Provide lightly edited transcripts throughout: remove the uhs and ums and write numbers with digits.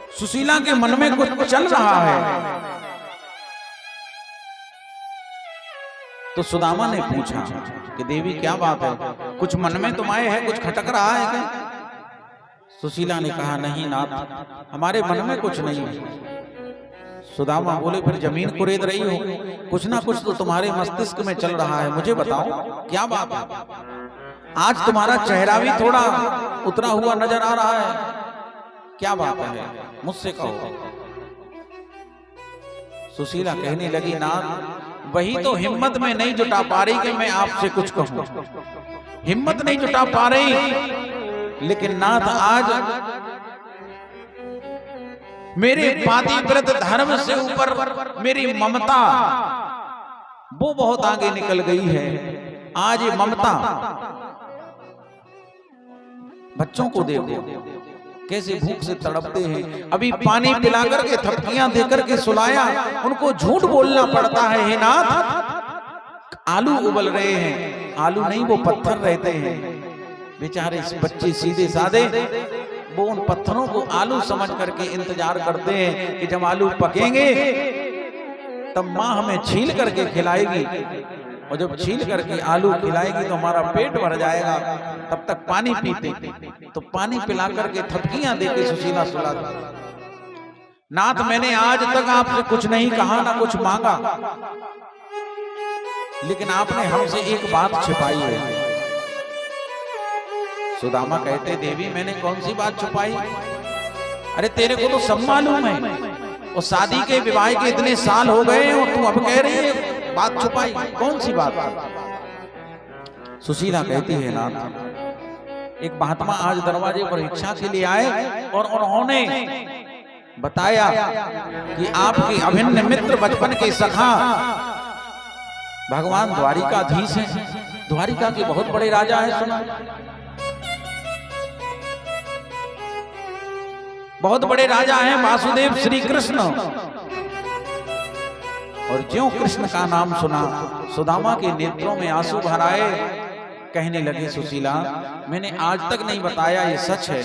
सुशीला के मन में कुछ चल रहा है। तो सुदामा ने पूछा कि देवी क्या बात है, कुछ मन में तुम्हारे है, कुछ खटक रहा है क्या? सुशीला ने कहा नहीं नाथ, हमारे मन में कुछ नहीं है। सुदामा बोले फिर जमीन कुरेद रही हो, कुछ ना कुछ तो तुम्हारे मस्तिष्क में चल रहा है, मुझे बताओ क्या बात है। आज तुम्हारा चेहरा भी थोड़ा उतरा हुआ नजर आ रहा है, क्या बात है, मुझसे कहो। सुशीला कहने लगी नाथ, वही तो हिम्मत में नहीं जुटा पा रही कि मैं आपसे कुछ कहूं, हिम्मत नहीं जुटा पा रही। लेकिन नाथ आज मेरे पातिव्रत धर्म से ऊपर मेरी ममता वो बहुत आगे निकल गई है। आज ये ममता, बच्चों को देखो कैसे भूख से तड़पते हैं, अभी पानी पिला करके थपकियां देकर के सुलाया, उनको झूठ बोलना पड़ता है। हे नाथ, आलू उबल रहे हैं, आलू नहीं वो पत्थर रहते हैं। बेचारे बच्चे सीधे साधे, वो उन पत्थरों को आलू समझ करके इंतजार करते हैं कि जब आलू पकेंगे तब माँ हमें छील करके खिलाएगी, और जब छील करके आलू खिलाएगी तो हमारा पेट भर जाएगा। तब तक पानी पीते, तो पानी पिला करके थपकियां देके सुशीला सुलाती। नाथ, मैंने आज तक आपसे कुछ नहीं कहा, ना कुछ मांगा, लेकिन आपने हमसे एक बात छिपाई है। सुदामा कहते देवी मैंने कौन सी बात छुपाई? अरे तेरे को तो सब मालूम है, और शादी के विवाह के इतने साल हो गए और तू अब कह रही है बात छुपाई, कौन सी बात? सुशीला कहती है नाथ, एक महात्मा आज दरवाजे पर भिक्षा के लिए आए और उन्होंने बताया कि आपके अभिन्न मित्र बचपन के सखा भगवान द्वारिकाधीश हैं, द्वारिका के बहुत बड़े राजा हैं, सुना बहुत बड़े राजा हैं वासुदेव श्री कृष्ण। और ज्यों कृष्ण का नाम सुना सुदामा के नेत्रों में आंसू भर आए। कहने लगे सुशीला, मैंने आज तक नहीं बताया, ये सच है।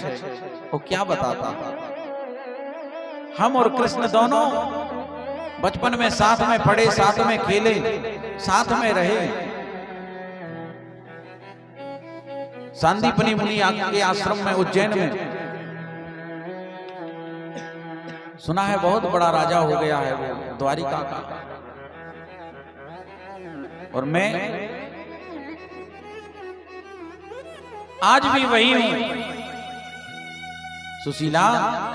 वो क्या बताता? हम और कृष्ण दोनों बचपन में साथ में पढ़े, साथ में खेले, साथ में रहे। सांदीपनि मुनि के आश्रम में उज्जैन में, सुना है बहुत बड़ा राजा हो गया है वो द्वारिका का, और मैं आज भी वही हूं। सुशीला,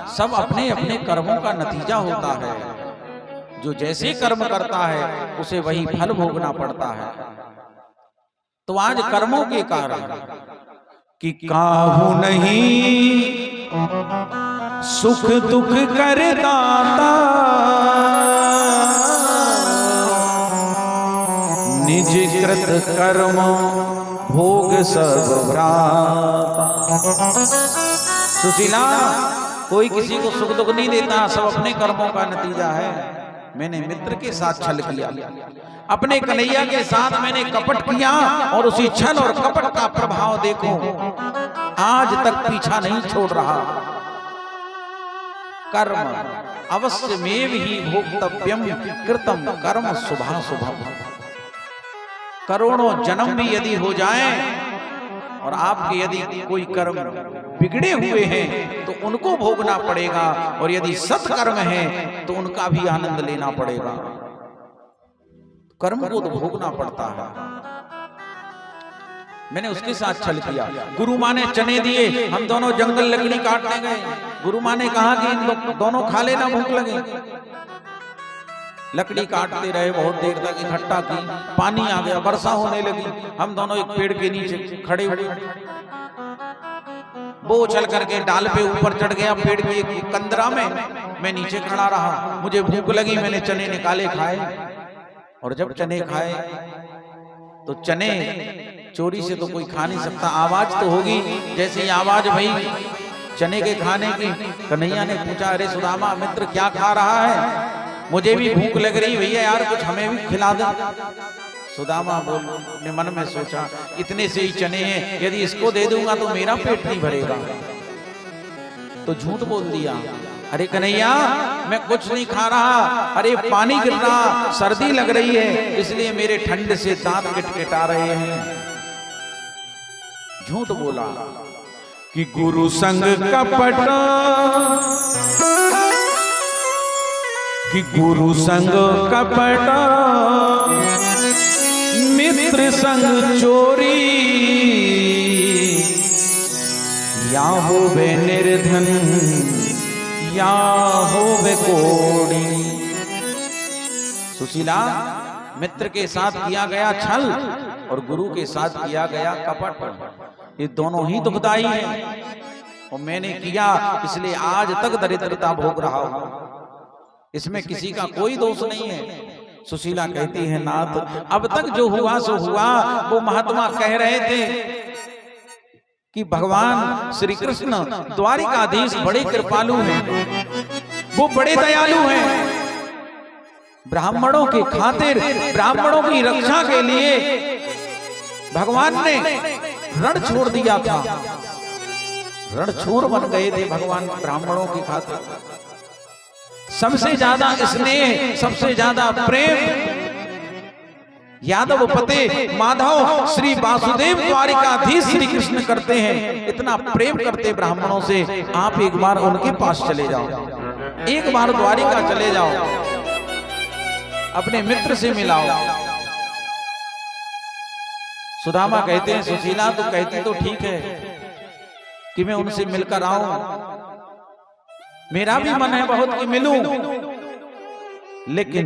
सब अपने अपने कर्मों का नतीजा होता है, जो जैसे कर्म करता है उसे वही फल भोगना पड़ता है। तो आज कर्मों के कारण कि काहू नहीं सुख दुख कर दाता, निज कृत कर्म भोग सब भ्राता। सुशीला, कोई किसी को सुख दुख नहीं देता, सब अपने कर्मों का नतीजा है। मैंने मित्र के साथ छल किया, अपने कन्हैया के साथ मैंने कपट किया, और उसी छल और कपट का प्रभाव देखो आज तक पीछा नहीं छोड़ रहा। कर्म अवश्य मेव ही भोक्तव्यम कृतम कर्म शुभाशुभम। करोड़ों जन्म भी यदि हो जाएं और आपके यदि कोई कर्म बिगड़े हुए हैं तो उनको भोगना पड़ेगा, और यदि सत्कर्म है तो उनका भी आनंद लेना पड़ेगा। कर्म को तो भोगना पड़ता है। मैंने उसके साथ छल किया। गुरु माँ ने चने दिए, हम दोनों जंगल लकड़ी काटने गए। गुरु माँ ने कहा कि इन लोग दोनों खा लेना, भूख लगे। लकड़ी काटते रहे, बहुत देर तक इकट्ठा की। पानी आ गया, वर्षा होने लगी। हम दोनों एक पेड़ के नीचे खड़े हुए। वो चल करके डाल पे ऊपर चढ़ गया पेड़ की एक कंदरा में, मैं नीचे खड़ा रहा। मुझे भूख लगी, मैंने चने निकाले, खाए। और जब चने खाए तो चने चोरी से तो कोई खा नहीं सकता, आवाज तो होगी। जैसे ही आवाज भई चने के खाने की, कन्हैया ने पूछा, अरे सुदामा मित्र क्या खा रहा है? मुझे भी भूख लग रही भैया, यार कुछ हमें भी खिला दे। सुदामा ने मन में सोचा, इतने से ही चने हैं, यदि इसको दे दूंगा तो मेरा पेट नहीं भरेगा। तो झूठ बोल दिया अरे कन्हैया मैं कुछ नहीं खा रहा, अरे पानी गिर रहा, सर्दी लग रही है इसलिए मेरे ठंड से दांत किटकिटा रहे हैं। झूठ बोला कि गुरु संग कपट, कि गुरु संग कपट मित्र संग चोरी, या होवे निर्धन या होवे कोड़ी। सुशीला, मित्र के साथ किया गया छल और गुरु के साथ किया गया कपट, ये दोनों ही दुखदाई हैं और मैंने किया इसलिए आज तक दरिद्रता भोग रहा हूं, इसमें किसी का कोई दोष नहीं है। सुशीला कहती है नाथ, अब तक जो हुआ सो हुआ। वो महात्मा कह रहे थे कि भगवान श्री कृष्ण द्वारिकाधीश बड़े कृपालु हैं, वो बड़े दयालु हैं। ब्राह्मणों के खातिर, ब्राह्मणों की रक्षा के लिए भगवान ने रण छोड़ दिया था, रणछोड़ बन गए थे भगवान ब्राह्मणों की खातिर। सबसे ज्यादा स्नेह, सबसे ज्यादा प्रेम यादव पते माधव श्री वासुदेव द्वारिकाधीश श्री कृष्ण करते हैं। इतना प्रेम करते ब्राह्मणों से। आप एक बार उनके पास चले जाओ, एक बार द्वारिका चले जाओ, अपने मित्र से मिलाओ। सुदामा कहते हैं सुशीला तो कहती तो ठीक है कि मैं उनसे मिलकर आऊं, मेरा भी मन है बहुत कि मिलूं, लेकिन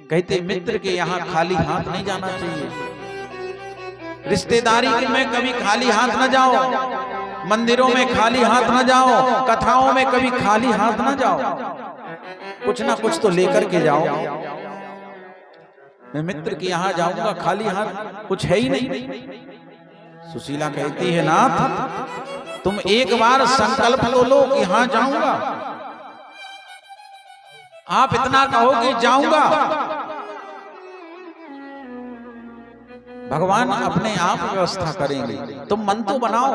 कहते मित्र के यहाँ खाली हाथ नहीं जाना चाहिए। रिश्तेदारी में कभी खाली हाथ न जाओ, मंदिरों में खाली हाथ न जाओ, कथाओं में कभी खाली हाथ न जाओ, कुछ ना कुछ तो लेकर के जाओ। मैं मित्र के यहाँ जाऊंगा खाली हाथ, कुछ है ही नहीं। सुशीला कहती है नाथ तुम एक बार संकल्प लो कि हाँ जाऊंगा। आप इतना कहो कि जाऊंगा, भगवान अपने आप व्यवस्था करेंगे। तुम मन तो बनाओ,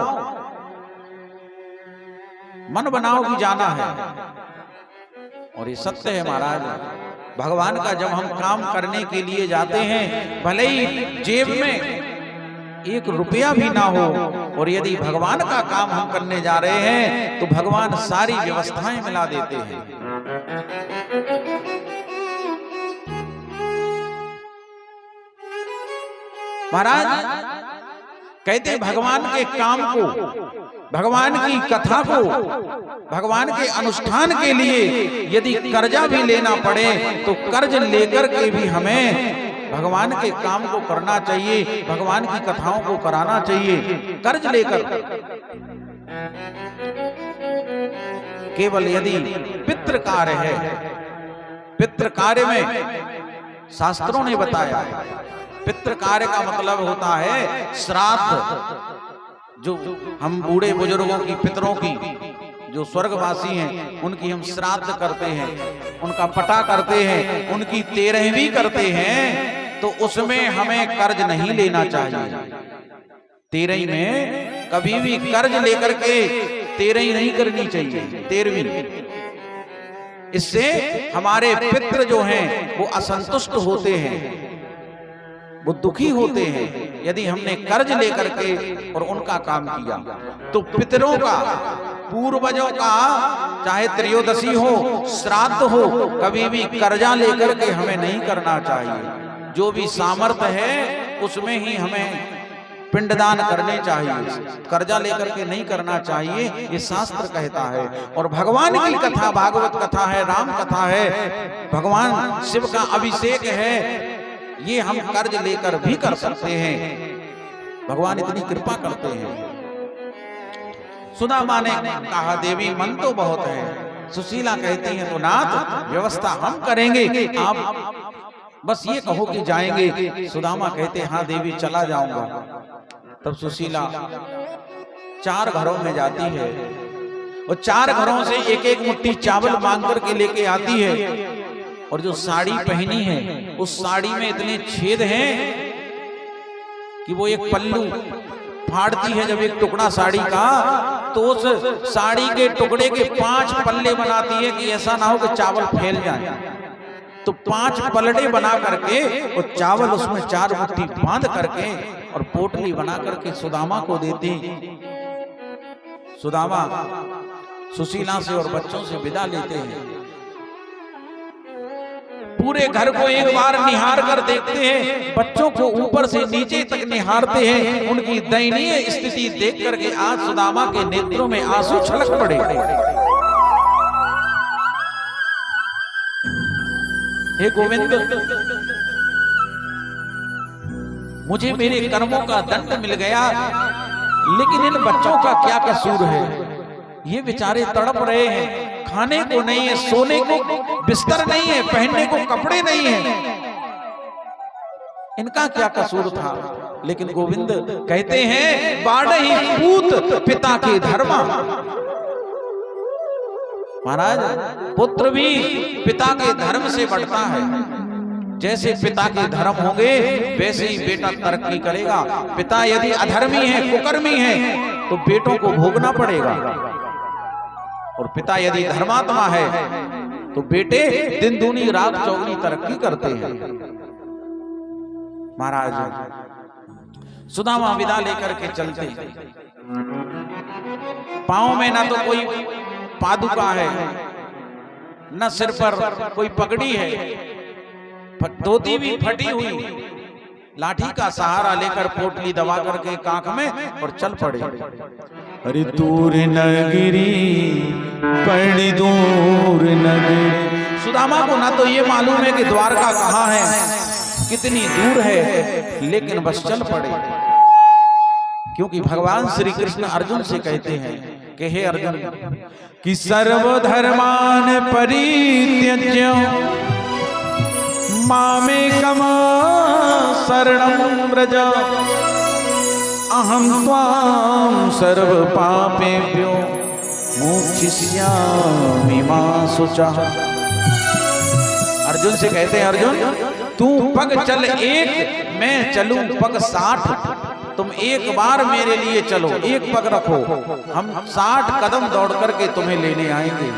मन बनाओ कि जाना है। और ये सत्य है महाराज, भगवान का जब हम काम करने के लिए जाते हैं, भले ही जेब में एक रुपया भी ना हो, और यदि भगवान का काम हम करने जा रहे हैं तो भगवान सारी व्यवस्थाएं मिला देते हैं। महाराज कहते भगवान के काम को, भगवान की कथा को, भगवान के अनुष्ठान के लिए यदि कर्जा भी लेना पड़े तो कर्ज लेकर के भी हमें भगवान के काम को करना चाहिए, भगवान की कथाओं को कराना चाहिए कर्ज लेकर। केवल यदि पितृ कार्य है, पितृ कार्य में शास्त्रों ने बताया, पितृ कार्य का मतलब होता है श्राद्ध। जो हम बूढ़े बुजुर्गों की, पितरों की, जो स्वर्गवासी हैं उनकी हम श्राद्ध करते हैं, उनका पटा करते हैं, उनकी 13वीं करते हैं, तो उसमें हमें कर्ज नहीं लेना चाहिए। 13वीं में कभी भी कर्ज लेकर के 13वीं नहीं करनी चाहिए, 13वीं। इससे हमारे पितृ जो हैं वो असंतुष्ट होते हैं, वो दुखी होते हैं। यदि हमने कर्ज लेकर के और उनका काम किया तो पितरों का, पूर्वजों का, चाहे त्रयोदशी हो, श्राद्ध हो, कभी भी कर्जा लेकर के हमें नहीं करना चाहिए। जो भी सामर्थ्य है उसमें ही हमें पिंडदान करने चाहिए, कर्जा लेकर के नहीं करना चाहिए, ये शास्त्र कहता है। और भगवान की कथा, भागवत कथा है, राम कथा है, भगवान शिव का अभिषेक है, ये हम कर्ज लेकर भी कर सकते हैं। भगवान इतनी कृपा करते हैं। सुदामा ने कहा देवी मन तो बहुत है। सुशीला कहती हैं तो नाथ व्यवस्था हम करेंगे, आप बस ये कहो कि जाएंगे। सुदामा कहते हाँ देवी चला जाऊंगा। तब सुशीला 4 घरों में जाती है और 4 घरों से एक एक मुट्ठी चावल मांग करके लेके आती है। और जो साड़ी पहनी है उस साड़ी में इतने छेद हैं कि वो एक पल्लू फाड़ती है जब एक टुकड़ा साड़ी का, तो उस साड़ी के टुकड़े के 5 पल्ले बनाती है कि ऐसा ना हो कि चावल फैल जाए। तो 5 पलड़े बना करके वो चावल उसमें 4 मुट्ठी बांध करके और पोटली बना करके सुदामा को देती। सुदामा सुशीला से और बच्चों से विदा लेते हैं। पूरे घर को एक बार निहार कर देखते हैं, बच्चों को ऊपर से नीचे तक निहारते हैं। उनकी दयनीय स्थिति देख करके आज सुदामा के नेत्रों में आंसू छलक पड़े। हे गोविंद, मुझे मेरे कर्मों का दंड मिल गया, लेकिन इन बच्चों का क्या कसूर है? ये बेचारे तड़प रहे हैं, खाने को नहीं है, सोने को बिस्तर नहीं है, पहनने को कपड़े नहीं है, इनका क्या कसूर था? लेकिन गोविंद कहते हैं, बाढ़ही पूत पिता के धर्मा। महाराज, पुत्र भी पिता के धर्म से बढ़ता है। जैसे पिता के धर्म होंगे वैसे ही बेटा तरक्की करेगा। पिता यदि अधर्मी है, कुकर्मी है, तो बेटों को भोगना पड़ेगा। और पिता यदि धर्मात्मा है तो बेटे दिन दूनी रात चौगनी तरक्की करते हैं। महाराज, सुदामा विदा लेकर के चलते, पांव में ना तो कोई पादुका है, न सिर पर कोई पगड़ी है, धोती भी फटी हुई, लाठी का सहारा लेकर पोटली दबा करके कांख में और चल पड़े। अरे दूर नगरी, बड़ी दूर नगरी। सुदामा को ना तो ये मालूम है कि द्वारका कहाँ है, कितनी दूर है, लेकिन बस चल पड़े। क्योंकि भगवान श्री कृष्ण अर्जुन से कहते हैं कि हे अर्जुन, कि सर्वधर्मान परित्यज्य मामेकम शरणं व्रज, अहं त्वां सर्व पापेभ्यो मोक्षयिष्यामि मा शुचः। अर्जुन से कहते हैं, अर्जुन तू पग चल 1, मैं चलूं पग 60। तुम एक बार मेरे लिए चलो, एक पग रखो, हम 60 कदम दौड़ करके तुम्हें लेने आएंगे।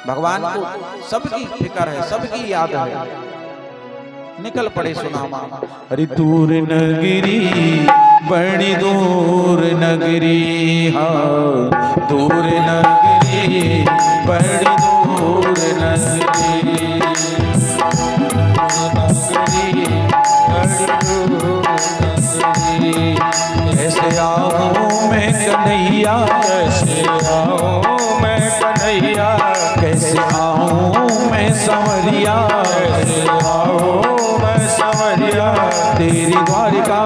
भगवान को सबकी फिक्र है, सबकी याद है। निकल पड़े सुदामा। अरे दूर नगरी, बड़ी दूर नगरी, हाँ दूर नगरी, बड़ी दूर नगरी, कैसे आऊं मैं कन्हैया, कैसे आऊं मैं कन्हैया, कैसे आऊं मैं संवरिया, कैसे आऊं मैं संवरिया, तेरी द्वारिका